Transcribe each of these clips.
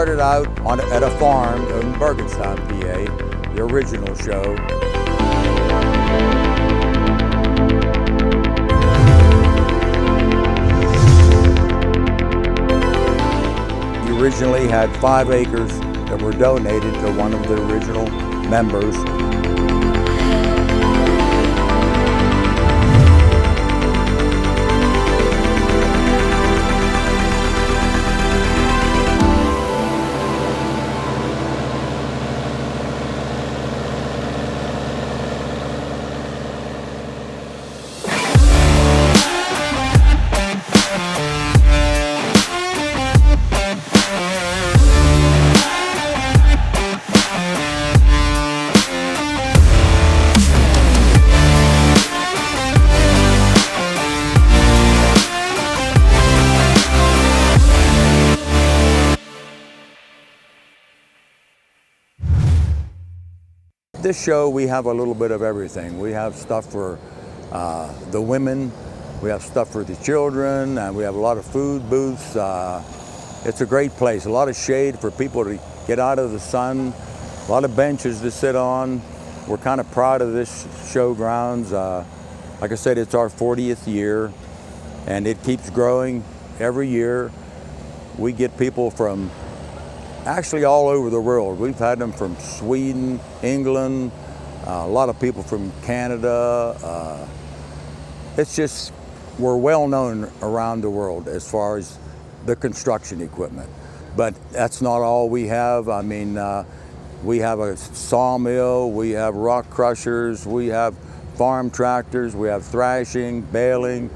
started out at a farm in Bergenstown, PA, the original show. We originally had 5 acres that were donated to one of the original members. This show, we have a little bit of everything. We have stuff for the women, we have stuff for the children, and we have a lot of food booths. It's a great place, a lot of shade for people to get out of the sun, a lot of benches to sit on. We're kind of proud of this show grounds. Like I said, it's our 40th year, and it keeps growing every year. We get people from actually all over the world. We've had them from Sweden, England, a lot of people from Canada. It's just, we're well known around the world as far as the construction equipment. But that's not all we have. I mean, we have a sawmill, we have rock crushers, we have farm tractors, we have thrashing, baling,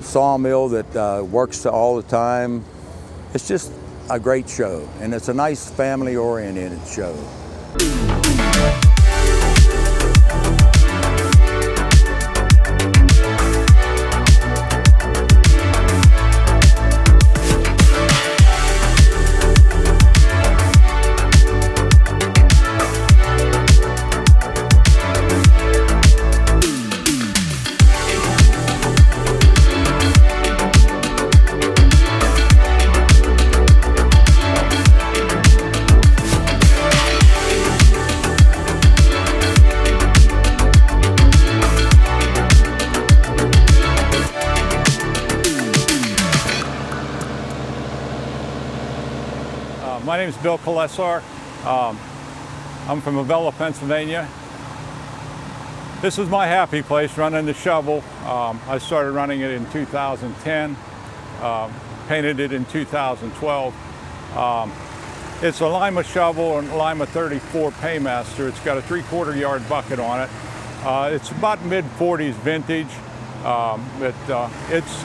sawmill that works all the time. It's just a great show, and it's a nice family-oriented show. My name is Bill Kolesar. I'm from Avella, Pennsylvania. This is my happy place, running the shovel. I started running it in 2010, painted it in 2012. It's a LIMA shovel and LIMA 34 Paymaster. It's got a 3/4 yard bucket on it. It's about mid-40s vintage.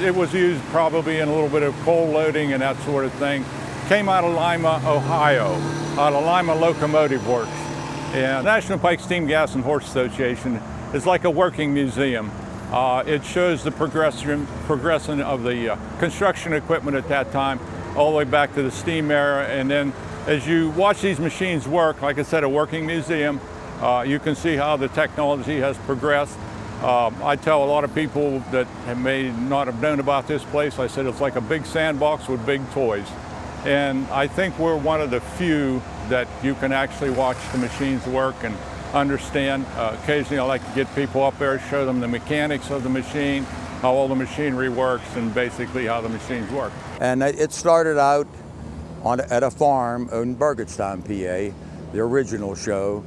It was used probably in a little bit of coal loading and that sort of thing. Came out of Lima, Ohio, out of Lima Locomotive Works. And National Pike Steam Gas and Horse Association is like a working museum. It shows the progression of the construction equipment at that time, all the way back to the steam era. And then as you watch these machines work, like I said, a working museum, you can see how the technology has progressed. I tell a lot of people that may not have known about this place, I said it's like a big sandbox with big toys. And I think we're one of the few that you can actually watch the machines work and understand. Occasionally I like to get people up there, show them the mechanics of the machine, how all the machinery works, and basically how the machines work. And it started out at a farm in Bergenstown, PA, the original show.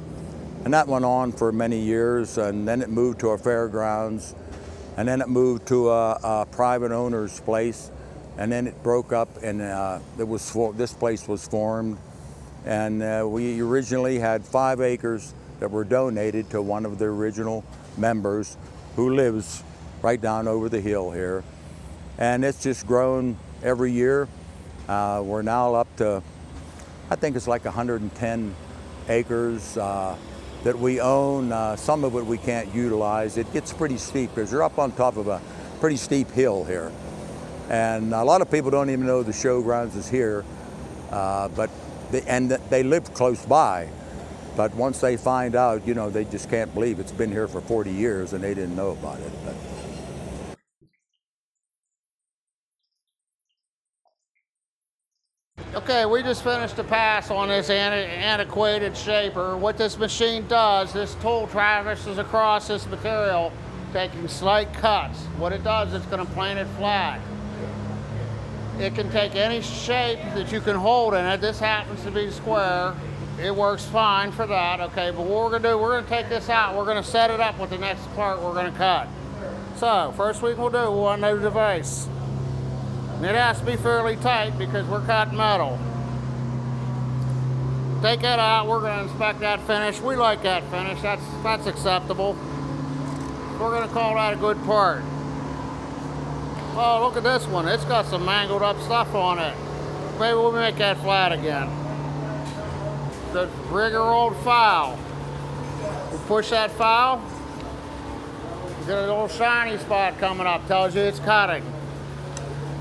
And that went on for many years, and then it moved to a fairgrounds, and then it moved to a private owner's place. And then it broke up, and this place was formed. And we originally had 5 acres that were donated to one of the original members who lives right down over the hill here. And it's just grown every year. We're now up to, I think it's like 110 acres that we own. Some of it we can't utilize. It gets pretty steep because you're up on top of a pretty steep hill here. And a lot of people don't even know the showgrounds is here, but they live close by. But once they find out, you know, they just can't believe it's been here for 40 years and they didn't know about it. But Okay, we we just finished a pass on this antiquated shaper. What this machine does, this tool traverses across this material, taking slight cuts. What it does, it's going to plane it flat. It can take any shape that you can hold in it. This happens to be square. It works fine for that, okay? But what we're going to do, we're going to take this out. We're going to set it up with the next part we're going to cut. So, first thing we'll do, we'll unload the vise. And it has to be fairly tight because we're cutting metal. Take that out, we're going to inspect that finish. We like that finish, that's acceptable. We're going to call that a good part. Oh, look at this one, it's got some mangled up stuff on it. Maybe we'll make that flat again. The rigor-old file. We push that file, you get a little shiny spot coming up, tells you it's cutting.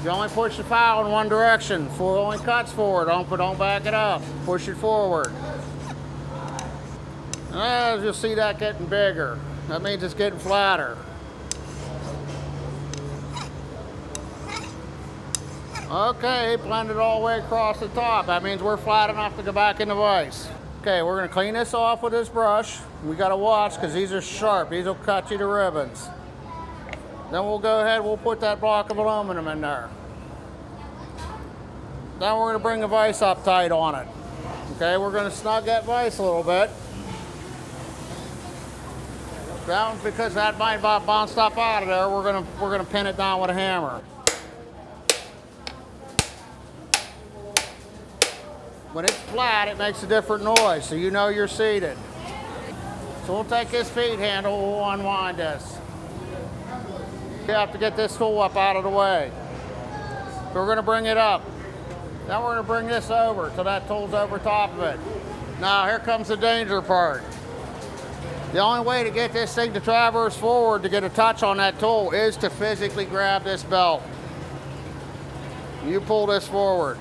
You only push the file in one direction. Only cuts forward. Don't back it up. Push it forward. And as you'll see that getting bigger. That means it's getting flatter. Okay, blended all the way across the top. That means we're flat enough to go back in the vise. Okay, we're going to clean this off with this brush. We got to watch because these are sharp. These will cut you to ribbons. Then we'll go ahead, we'll put that block of aluminum in there. Then we're going to bring the vise up tight on it. Okay, we're going to snug that vise a little bit. Down because that might bounce stuff out of there. We're going to pin it down with a hammer. When it's flat, it makes a different noise, so you know you're seated. So we'll take this feed handle, we'll unwind this. You have to get this tool up out of the way. So we're going to bring it up. Then we're going to bring this over till that tool's over top of it. Now here comes the danger part. The only way to get this thing to traverse forward to get a touch on that tool is to physically grab this belt. You pull this forward.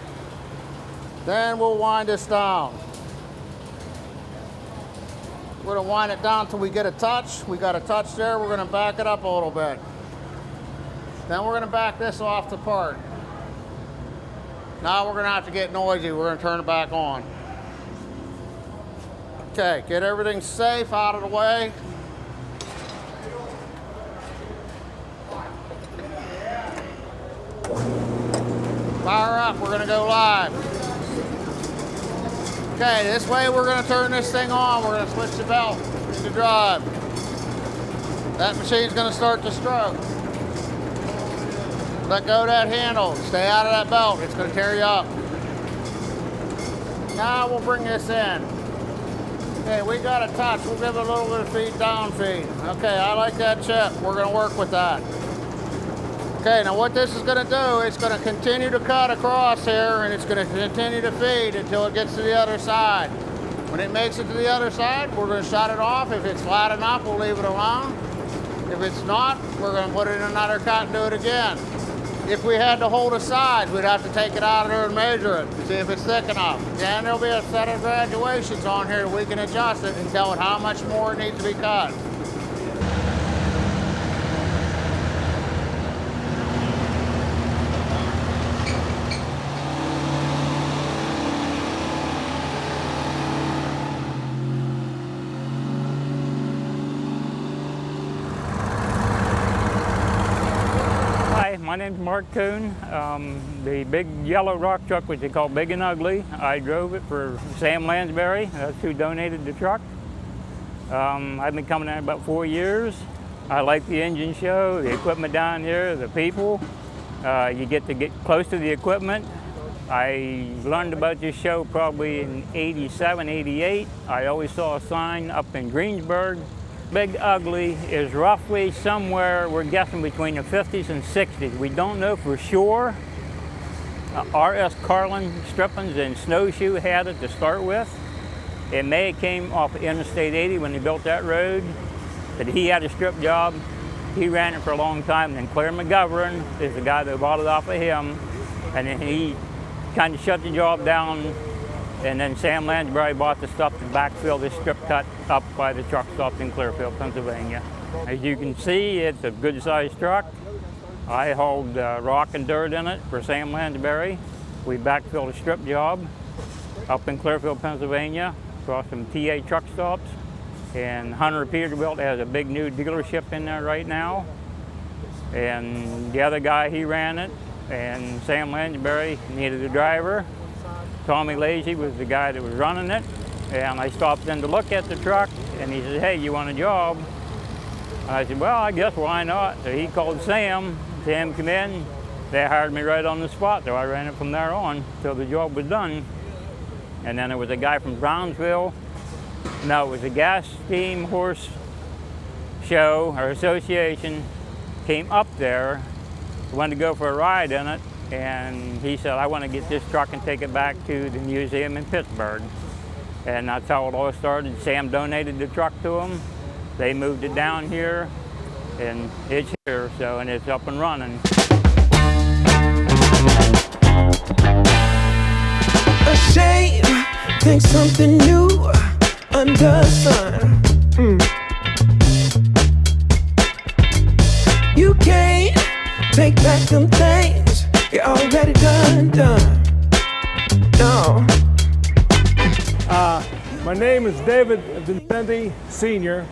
Then we'll wind this down. We're going to wind it down till we get a touch. We got a touch there. We're going to back it up a little bit. Then we're going to back this off the part. Now we're going to have to get noisy. We're going to turn it back on. Okay, get everything safe out of the way. Fire up, we're going to go live. Okay, this way we're going to turn this thing on. We're going to switch the belt to drive. That machine's going to start to stroke. Let go of that handle. Stay out of that belt. It's going to tear you up. Now we'll bring this in. Okay, we got a touch. We'll give it a little bit of feed, down feed. Okay, I like that chip. We're going to work with that. Okay, now what this is going to do, it's going to continue to cut across here, and it's going to continue to feed until it gets to the other side. When it makes it to the other side, we're going to shut it off. If it's flat enough, we'll leave it alone. If it's not, we're going to put it in another cut and do it again. If we had to hold a side, we'd have to take it out of there and measure it to see if it's thick enough. Then there'll be a set of graduations on here. We can adjust it and tell it how much more it needs to be cut. My name's Mark Coon. The big yellow rock truck, which they call Big and Ugly, I drove it for Sam Lansbury. That's who donated the truck. I've been coming out about 4 years. I like the engine show, the equipment down here, the people. You get to get close to the equipment. I learned about this show probably in '87, '88. I always saw a sign up in Greensburg. Big Ugly is roughly somewhere, we're guessing, between the 50s and 60s. We don't know for sure. R.S. Carlin Strippins and Snowshoe had it to start with. It may have came off of Interstate 80 when they built that road, but he had a strip job. He ran it for a long time, and then Claire McGovern is the guy that bought it off of him, and then he kind of shut the job down. And then Sam Lansbury bought the stuff to backfill this strip cut up by the truck stop in Clearfield, Pennsylvania. As you can see, it's a good-sized truck. I hauled rock and dirt in it for Sam Lansbury. We backfilled a strip job. up in Clearfield, Pennsylvania, across from TA truck stops. And Hunter Peterbilt has a big new dealership in there right now. And the other guy, he ran it. And Sam Lansbury needed a driver. Tommy Lazy was the guy that was running it. And I stopped in to look at the truck, and he said, hey, you want a job? And I said, well, I guess why not? So he called Sam. Sam came in. They hired me right on the spot, so I ran it from there on till the job was done. And then there was a guy from Brownsville. No, it was a gas steam horse show or association, came up there, wanted to go for a ride in it, and he said, I want to get this truck and take it back to the museum in Pittsburgh. And that's how it all started. Sam donated the truck to him. They moved it down here, and it's here, so, and it's up and running. A shame, think something new under the sun. You can't take back them things you already done. No. My name is David Vincenti Sr.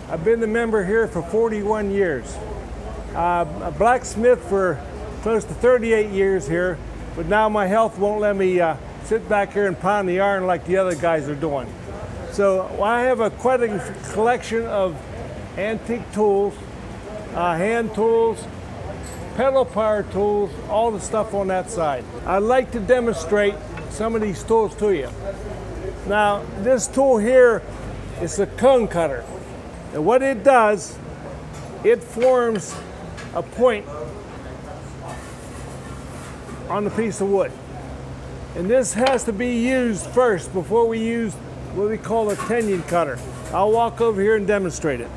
I've been the member here for 41 years. A blacksmith for close to 38 years here, but now my health won't let me sit back here and pound the iron like the other guys are doing. So I have quite a collection of antique tools, hand tools, pedal power tools, all the stuff on that side. I'd like to demonstrate some of these tools to you. Now, this tool here is a cone cutter. And what it does, it forms a point on the piece of wood. And this has to be used first before we use what we call a tenon cutter. I'll walk over here and demonstrate it.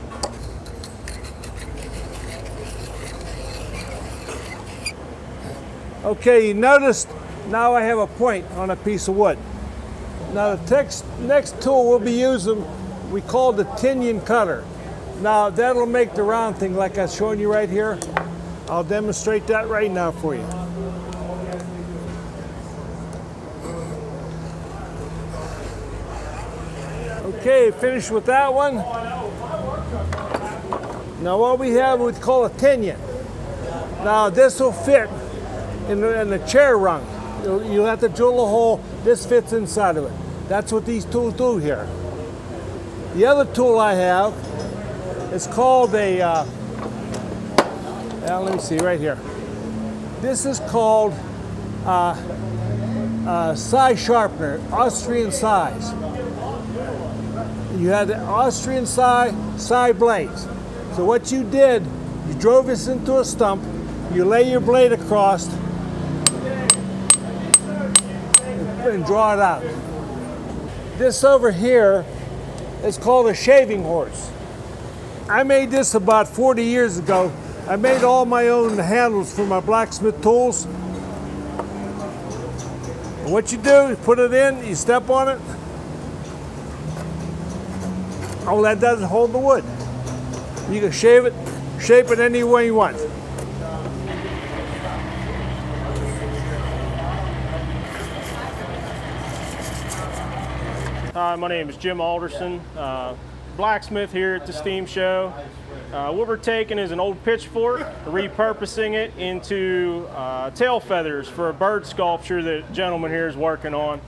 Okay, you notice now I have a point on a piece of wood. Now the next tool we'll be using, we call the tenon cutter. Now that'll make the round thing like I'm showing you right here. I'll demonstrate that right now for you. Okay, finished with that one. Now what we have, we call a tenon. Now this will fit in the chair rung. You'll have to drill a hole. This fits inside of it. That's what these tools do here. The other tool I have is called a, let me see right here. This is called size sharpener, Austrian size. You had the Austrian size blades. So what you did, you drove this into a stump, you lay your blade across, and draw it out. This over here is called a shaving horse. I made this about 40 years ago. I made all my own handles for my blacksmith tools. And what you do is put it in, you step on it. All that does is hold the wood. You can shape it any way you want. Hi, my name is Jim Alderson, blacksmith here at the STEAM Show. What we're taking is an old pitchfork, repurposing it into tail feathers for a bird sculpture that gentleman here is working on.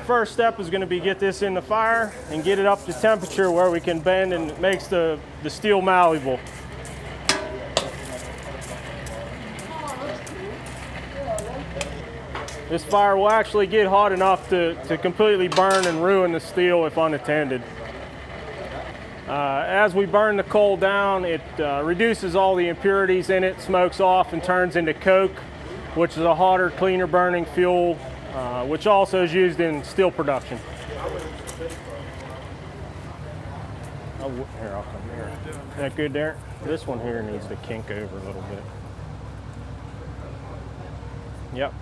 First step is going to be get this in the fire and get it up to temperature where we can bend and it makes the steel malleable. This fire will actually get hot enough to completely burn and ruin the steel if unattended. As we burn the coal down, it reduces all the impurities in it, smokes off and turns into coke, which is a hotter, cleaner burning fuel, which also is used in steel production. Oh, here, I'll come here. Is that good, Darren? This one here needs to kink over a little bit. Yep.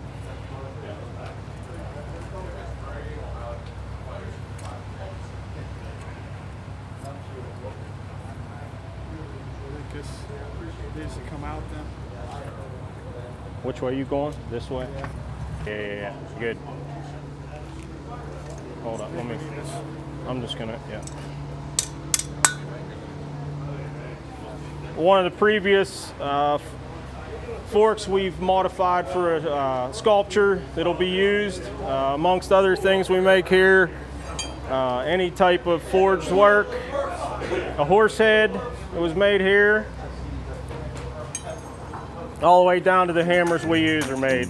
These to come out then? Which way are you going? This way? Yeah, good. Hold up, let me, I'm just gonna, yeah. One of the previous forks we've modified for a sculpture that'll be used, amongst other things we make here. Any type of forged work. A horse head that was made here. All the way down to the hammers we use are made.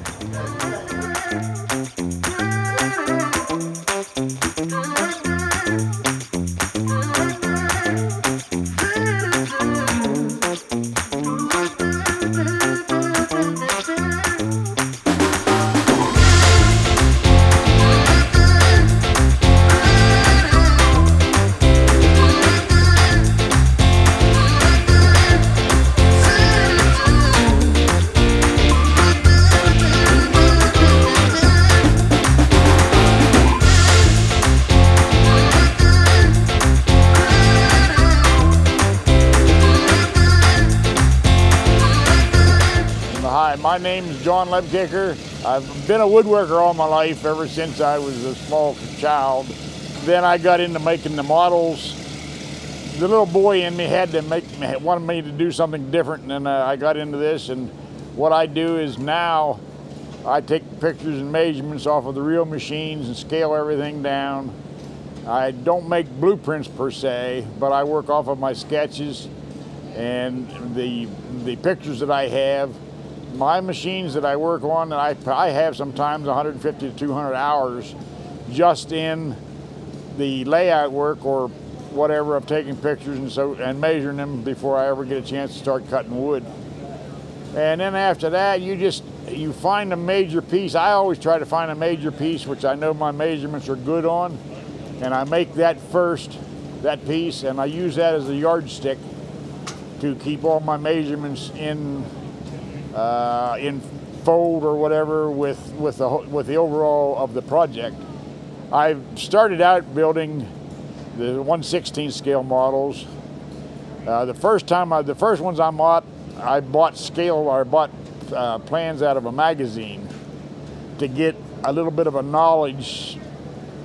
Hi, my name is John Lebkicker. I've been a woodworker all my life, ever since I was a small child. Then I got into making the models. The little boy in me wanted me to do something different, and then I got into this. And what I do is now I take pictures and measurements off of the real machines and scale everything down. I don't make blueprints per se, but I work off of my sketches and the pictures that I have. My machines that I work on, I have sometimes 150 to 200 hours just in the layout work or whatever of taking pictures and measuring them before I ever get a chance to start cutting wood. And then after that, you find a major piece. I always try to find a major piece which I know my measurements are good on, and I make that first, that piece, and I use that as a yardstick to keep all my measurements in fold or whatever with the overall of the project. I started out building the 1/16 scale models. The first ones I bought plans out of a magazine to get a little bit of a knowledge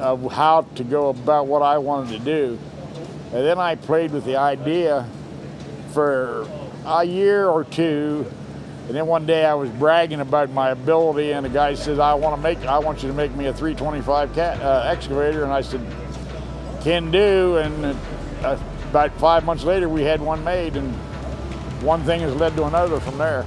of how to go about what I wanted to do. And then I played with the idea for a year or two. And then one day I was bragging about my ability, and the guy says, I want you to make me a 325 excavator. And I said, can do. And about 5 months later, we had one made, and one thing has led to another from there.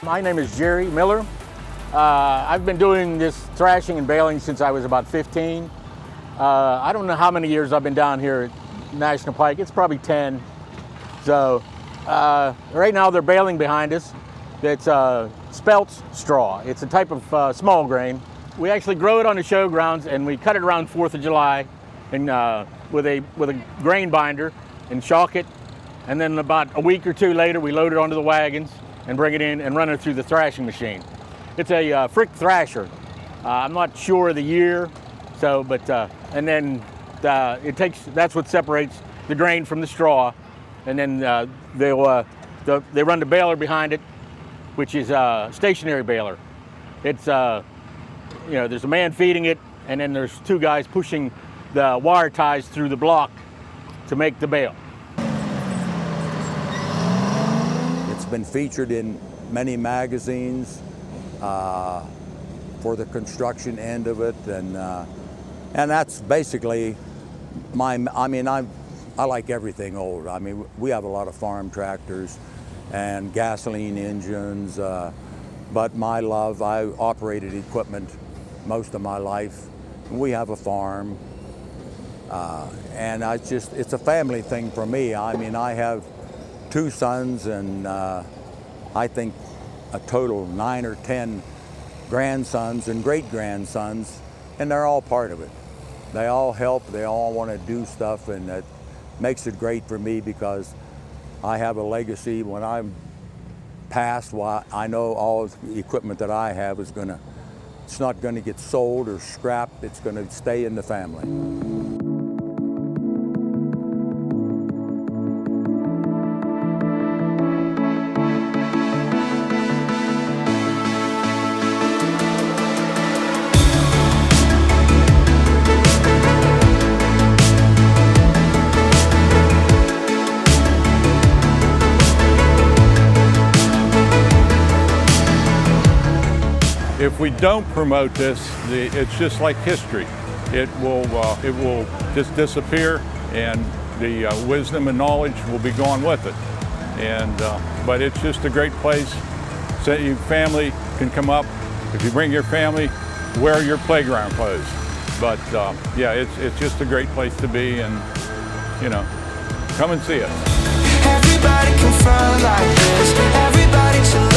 My name is Jerry Miller. I've been doing this thrashing and baling since I was about 15. I don't know how many years I've been down here at National Pike. It's probably 10. So right now they're baling behind us. It's spelt straw. It's a type of small grain. We actually grow it on the showgrounds, and we cut it around 4th of July and with a grain binder and chalk it. And then about a week or two later, we load it onto the wagons and bring it in and run it through the thrashing machine. It's a Frick thrasher. I'm not sure of the year, and then that's what separates the grain from the straw, and then they run the baler behind it, which is a stationary baler. It's there's a man feeding it, and then there's two guys pushing the wire ties through the block to make the bale. It's been featured in many magazines for the construction end of it, and that's basically I like everything old. I mean, we have a lot of farm tractors and gasoline engines, but my love, I operated equipment most of my life. We have a farm, and it's a family thing for me. I mean, I have 2 sons, and I think a total of 9 or 10 grandsons and great-grandsons, and they're all part of it. They all help, they all want to do stuff, and that makes it great for me because I have a legacy. When I'm passed, well, I know all the equipment that I have is it's not going to get sold or scrapped, it's going to stay in the family. If we don't promote this, it's just like history. It will just disappear, and the wisdom and knowledge will be gone with it. And but it's just a great place. So your family can come up. If you bring your family, wear your playground clothes. But yeah, it's just a great place to be, and you know, come and see us. Everybody can front like this. Everybody should